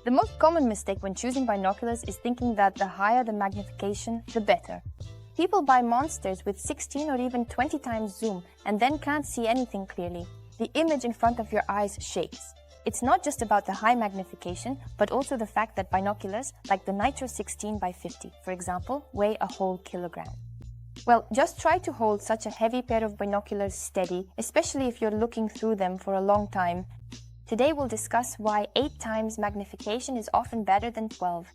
The most common mistake when choosing binoculars is thinking that the higher the magnification, the better. People buy monsters with 16 or even 20 times zoom and then can't see anything clearly. The image in front of your eyes shakes. It's not just about the high magnification, but also the fact that binoculars, like the Nitro 16 by 50, for example, weigh a whole kilogram. Well, just try to hold such a heavy pair of binoculars steady, especially if you're looking through them for a long time. Today we'll discuss why 8 times magnification is often better than 12.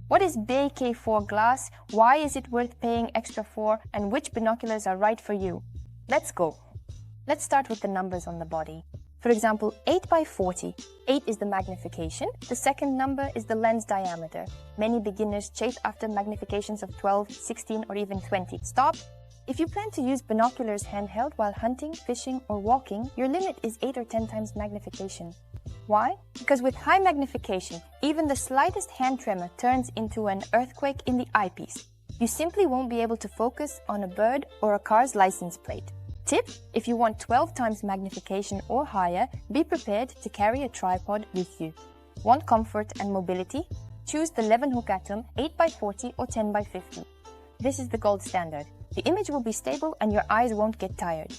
What is BK4 glass, why is it worth paying extra for, and which binoculars are right for you? Let's go. Let's start with the numbers on the body. For example, 8 by 40. 8 is the magnification. The second number is the lens diameter. Many beginners chase after magnifications of 12, 16, or even 20. Stop! If you plan to use binoculars handheld while hunting, fishing, or walking, your limit is 8 or 10 times magnification. Why? Because with high magnification, even the slightest hand tremor turns into an earthquake in the eyepiece. You simply won't be able to focus on a bird or a car's license plate. Tip: if you want 12 times magnification or higher, be prepared to carry a tripod with you. Want comfort and mobility? Choose the Levenhuk Atom 8 by 40 or 10 by 50. This is the gold standard. The image will be stable and your eyes won't get tired.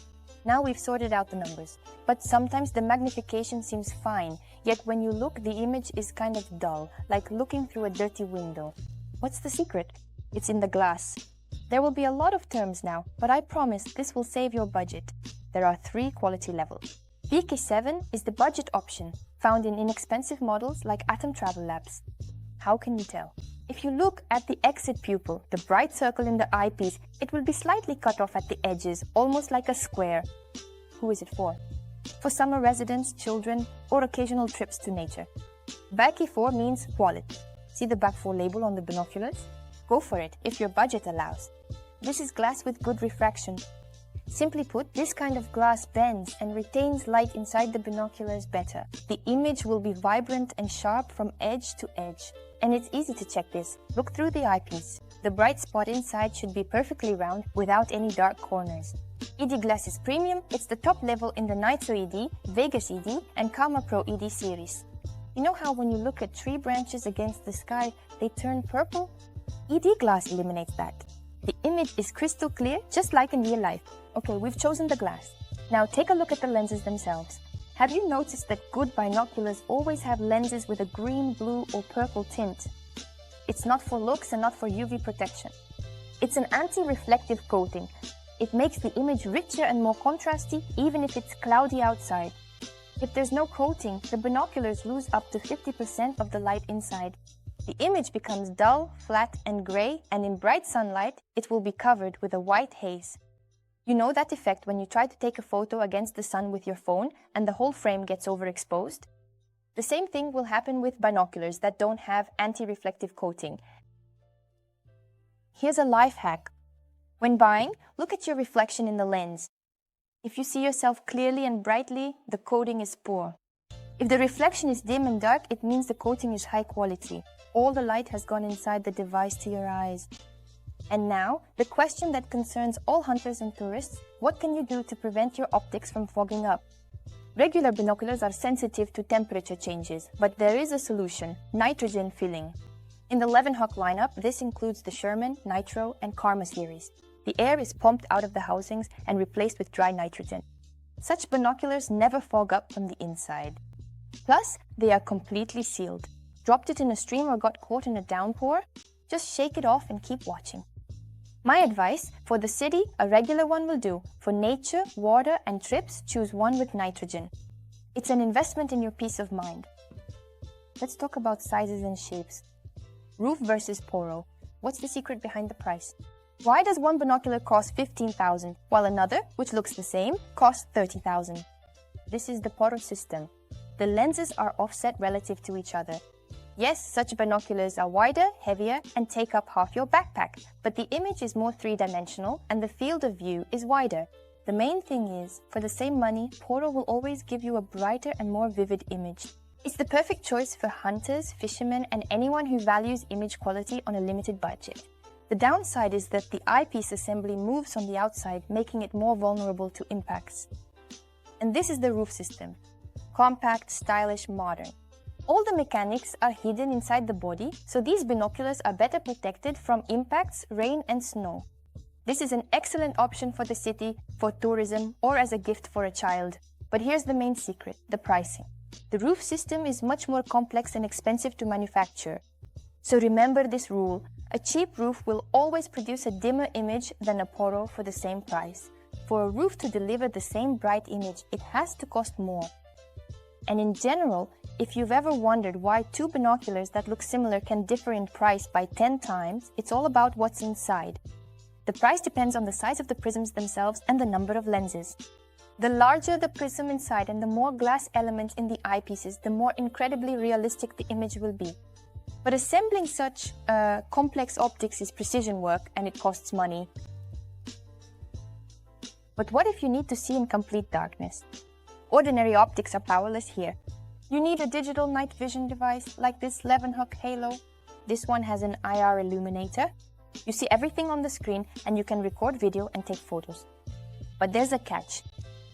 Now we've sorted out the numbers, but sometimes the magnification seems fine, yet when you look, the image is kind of dull, like looking through a dirty window. What's the secret? It's in the glass. There will be a lot of terms now, but I promise this will save your budget. There are 3 quality levels. BK7 is the budget option, found in inexpensive models like Atom Travel Labs. How can you tell? If you look at the exit pupil, the bright circle in the eyepiece, it will be slightly cut off at the edges, almost like a square. Who is it for? For summer residents, children, or occasional trips to nature. BK4 means quality. See the BK4 label on the binoculars? Go for it if your budget allows. This is glass with good refraction. Simply put, this kind of glass bends and retains light inside the binoculars better. The image will be vibrant and sharp from edge to edge. And it's easy to check this. Look through the eyepiece. The bright spot inside should be perfectly round without any dark corners. ED glass is premium. It's the top level in the Nitro ED, Vegas ED, and Karma Pro ED series. You know how when you look at tree branches against the sky, they turn purple? ED glass eliminates that. The image is crystal clear, just like in real life. Okay, we've chosen the glass. Now take a look at the lenses themselves. Have you noticed that good binoculars always have lenses with a green, blue, or purple tint? It's not for looks and not for UV protection. It's an anti-reflective coating. It makes the image richer and more contrasty, even if it's cloudy outside. If there's no coating, the binoculars lose up to 50% of the light inside. The image becomes dull, flat, and gray, and in bright sunlight, it will be covered with a white haze. You know that effect when you try to take a photo against the sun with your phone and the whole frame gets overexposed? The same thing will happen with binoculars that don't have anti-reflective coating. Here's a life hack. When buying, look at your reflection in the lens. If you see yourself clearly and brightly, the coating is poor. If the reflection is dim and dark, it means the coating is high quality. All the light has gone inside the device to your eyes. And now, the question that concerns all hunters and tourists: what can you do to prevent your optics from fogging up? Regular binoculars are sensitive to temperature changes, but there is a solution: nitrogen filling. In the Levenhuk lineup, this includes the Sherman, Nitro, and Karma series. The air is pumped out of the housings and replaced with dry nitrogen. Such binoculars never fog up from the inside. Plus, they are completely sealed. Dropped it in a stream or got caught in a downpour? Just shake it off and keep watching. My advice: for the city, a regular one will do. For nature, water, and trips, choose one with nitrogen. It's an investment in your peace of mind. Let's talk about sizes and shapes. Roof versus Porro. What's the secret behind the price? Why does one binocular cost 15,000 while another, which looks the same, costs 30,000? This is the Porro system. The lenses are offset relative to each other. Yes, such binoculars are wider, heavier, and take up half your backpack, but the image is more three-dimensional and the field of view is wider. The main thing is, for the same money, Porro will always give you a brighter and more vivid image. It's the perfect choice for hunters, fishermen, and anyone who values image quality on a limited budget. The downside is that the eyepiece assembly moves on the outside, making it more vulnerable to impacts. And this is the roof system. Compact, stylish, modern. All the mechanics are hidden inside the body, so these binoculars are better protected from impacts, rain and snow. This is an excellent option for the city, for tourism, or as a gift for a child. But here's the main secret, the pricing. The roof system is much more complex and expensive to manufacture. So remember this rule, a cheap roof will always produce a dimmer image than a Porro for the same price. For a roof to deliver the same bright image, it has to cost more. And in general, if you've ever wondered why two binoculars that look similar can differ in price by 10 times, it's all about what's inside. The price depends on the size of the prisms themselves and the number of lenses. The larger the prism inside and the more glass elements in the eyepieces, the more incredibly realistic the image will be. But assembling such complex optics is precision work and it costs money. But what if you need to see in complete darkness? Ordinary optics are powerless here. You need a digital night vision device like this Levenhuk Halo. This one has an IR illuminator. You see everything on the screen and you can record video and take photos. But there's a catch.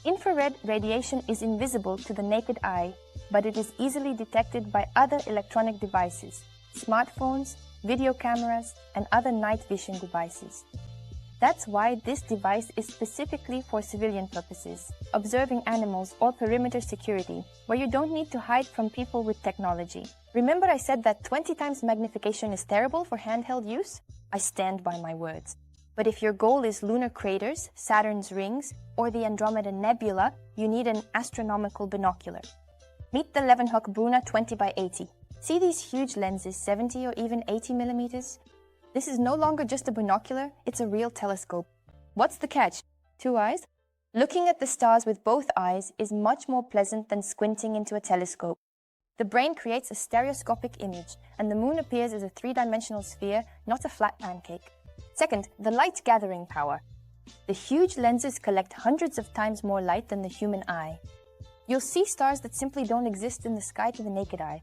Infrared radiation is invisible to the naked eye, but it is easily detected by other electronic devices, smartphones, video cameras, and other night vision devices. That's why this device is specifically for civilian purposes, observing animals or perimeter security, where you don't need to hide from people with technology. Remember I said that 20 times magnification is terrible for handheld use? I stand by my words. But if your goal is lunar craters, Saturn's rings, or the Andromeda Nebula, you need an astronomical binocular. Meet the Levenhuk Bruno 20 by 80. See these huge lenses, 70 or even 80 millimeters? This is no longer just a binocular, it's a real telescope. What's the catch? 2 eyes? Looking at the stars with both eyes is much more pleasant than squinting into a telescope. The brain creates a stereoscopic image, and the moon appears as a three-dimensional sphere, not a flat pancake. Second, the light gathering power. The huge lenses collect hundreds of times more light than the human eye. You'll see stars that simply don't exist in the sky to the naked eye.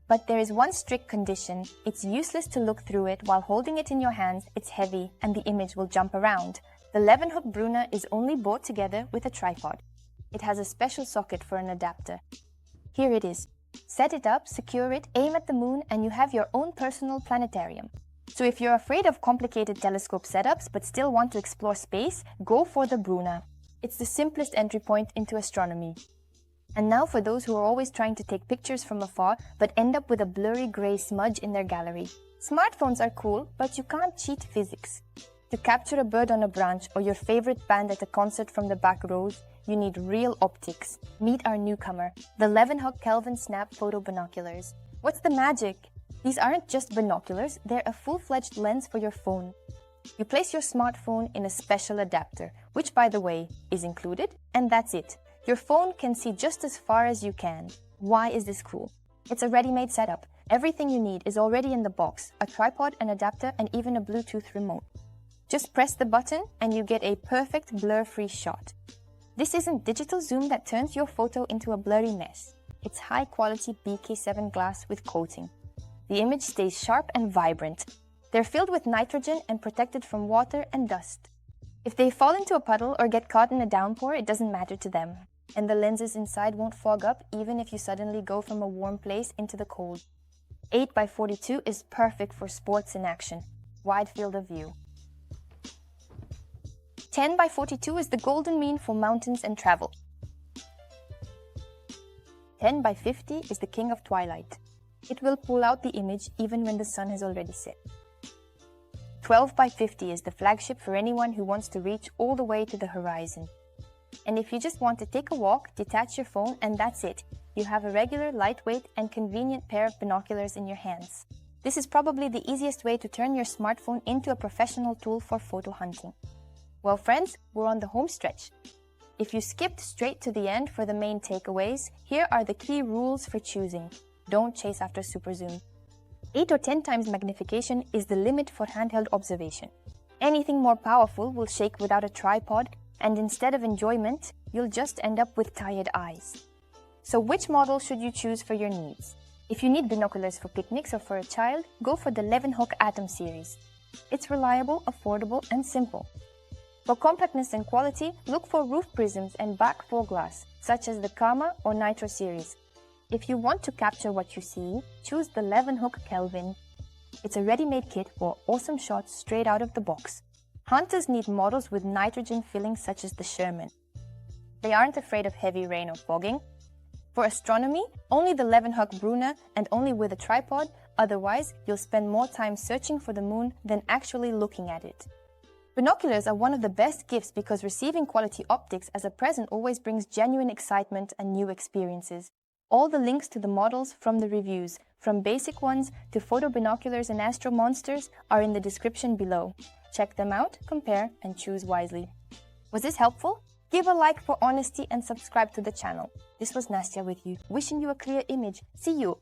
But there is one strict condition. It's useless to look through it while holding it in your hands. It's heavy and the image will jump around. The Levenhuk Bruno is only bought together with a tripod. It has a special socket for an adapter. Here it is. Set it up, secure it, aim at the moon, and you have your own personal planetarium. So if you're afraid of complicated telescope setups but still want to explore space, go for the Bruno. It's the simplest entry point into astronomy. And now for those who are always trying to take pictures from afar but end up with a blurry grey smudge in their gallery. Smartphones are cool, but you can't cheat physics. To capture a bird on a branch or your favorite band at a concert from the back rows, you need real optics. Meet our newcomer, the Levenhuk Kelvin Snap photobinoculars. What's the magic? These aren't just binoculars, they're a full-fledged lens for your phone. You place your smartphone in a special adapter, which by the way, is included, and that's it. Your phone can see just as far as you can. Why is this cool? It's a ready-made setup. Everything you need is already in the box, a tripod, an adapter, and even a Bluetooth remote. Just press the button and you get a perfect blur-free shot. This isn't digital zoom that turns your photo into a blurry mess. It's high-quality BK7 glass with coating. The image stays sharp and vibrant. They're filled with nitrogen and protected from water and dust. If they fall into a puddle or get caught in a downpour, it doesn't matter to them. And the lenses inside won't fog up even if you suddenly go from a warm place into the cold. 8 by 42 is perfect for sports in action. Wide field of view. 10 by 42 is the golden mean for mountains and travel. 10 by 50 is the king of twilight. It will pull out the image even when the sun has already set. 12 by 50 is the flagship for anyone who wants to reach all the way to the horizon. And if you just want to take a walk, detach your phone, and that's it. You have a regular, lightweight, and convenient pair of binoculars in your hands. This is probably the easiest way to turn your smartphone into a professional tool for photo hunting. Well, friends, we're on the home stretch. If you skipped straight to the end for the main takeaways, here are the key rules for choosing. Don't chase after super zoom. 8 or 10 times magnification is the limit for handheld observation. Anything more powerful will shake without a tripod, and instead of enjoyment, you'll just end up with tired eyes. So which model should you choose for your needs? If you need binoculars for picnics or for a child, go for the Levenhuk Atom series. It's reliable, affordable, and simple. For compactness and quality, look for roof prisms and back foreglass, such as the Karma or Nitro series. If you want to capture what you see, choose the Levenhuk Kelvin. It's a ready-made kit for awesome shots straight out of the box. Hunters need models with nitrogen fillings such as the Sherman. They aren't afraid of heavy rain or fogging. For astronomy, only the Levenhuk Bruno and only with a tripod, otherwise you'll spend more time searching for the moon than actually looking at it. Binoculars are one of the best gifts because receiving quality optics as a present always brings genuine excitement and new experiences. All the links to the models from the reviews, from basic ones to photobinoculars and astro monsters, are in the description below. Check them out, compare, and choose wisely. Was this helpful? Give a like for honesty and subscribe to the channel. This was Nastya with you, wishing you a clear image. See you!